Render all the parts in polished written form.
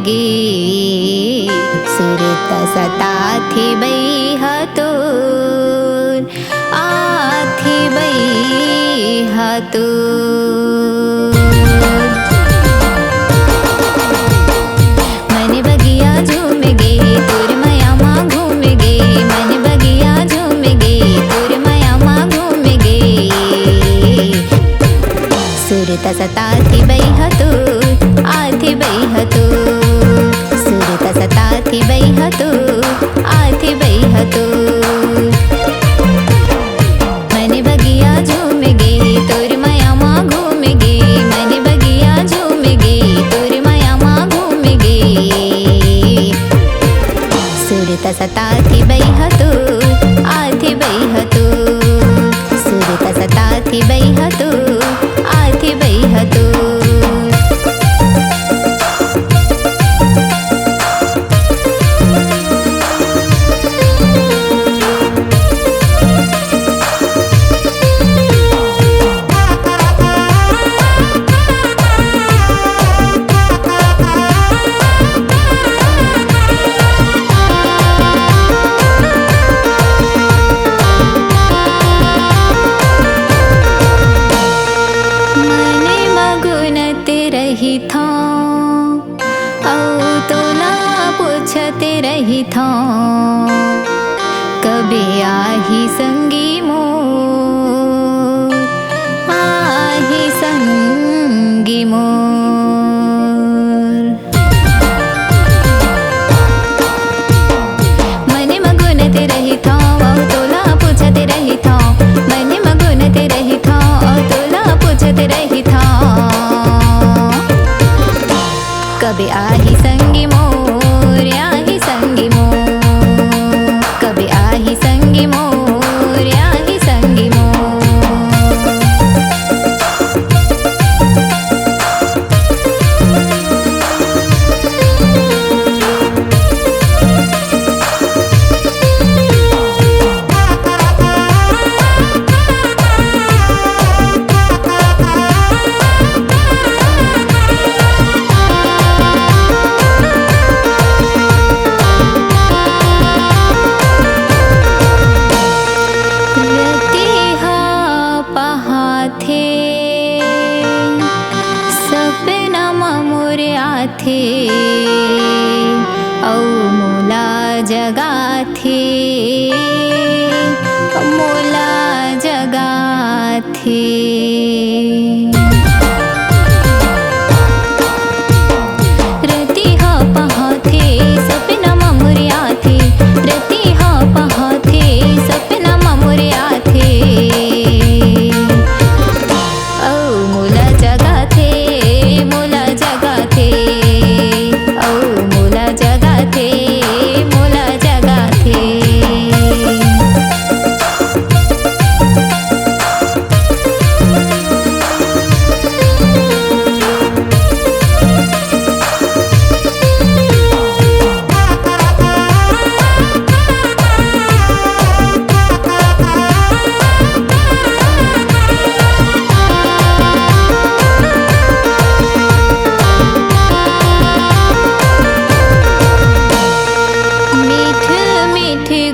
गे सुरत सताथी बैहतूर आथी बैहतूर मन बगिया झूम गे तोर माया माँ घूम गे मन बगिया झूम गे तोर माया माँ घूम गे सुरत सताथी बैहतूर आथी बैहतूर सुरत सताथी बैहतूर आथी बैहतूर मन बगिया झूम गे तोर माया माँ घूम गे मन बगिया झूम गे तोर माया माँ घूम गे सुरत सताथी बैहतूर आथी बैहतूर सुरत सताथी बैहतूर आथी बैहतूर रही था औ तोला पूछते रही था कभी आही संगी मोर आही संगी मोर मने मगुनते रही था औ तोला पूछते रही था मने मगुनते रही था औ तोला पूछते रही था कभी आही संगी मोर आही संगी मोर कभी आही संगी मोर आही संगी मोर थे औ मोला जगा थे मोला जगा थे रति हा पहा थे सपना ममुरिया थे रति हा पहा थे सपना ममुरिया थे औ मोला जगा थे मोला जगा थे मोला जगा थे मोला जगा थे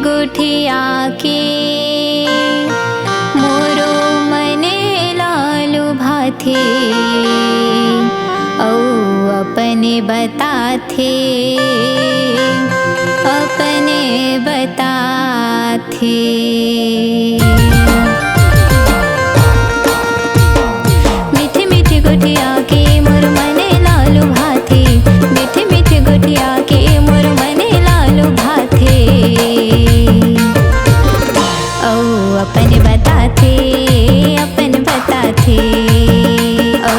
गुठिया के मोरो मने लालू भाथे औ अपने बताथे अपने बताथे मीठी मीठी गुठिया के मोर मने लालू भाथे मीठी मीठी गुठिया के मोर मने लालू भाथे अपन बताथे अपन बताथे औ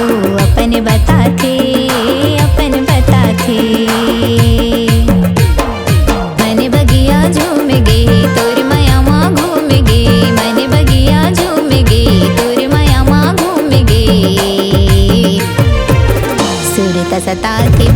अपन बताथे अपन बताथे मन बगिया झूम गे तोर माया माँ घूम गे मन बगिया झूम गे तोर माया माँ घूम गे सुरत सताथी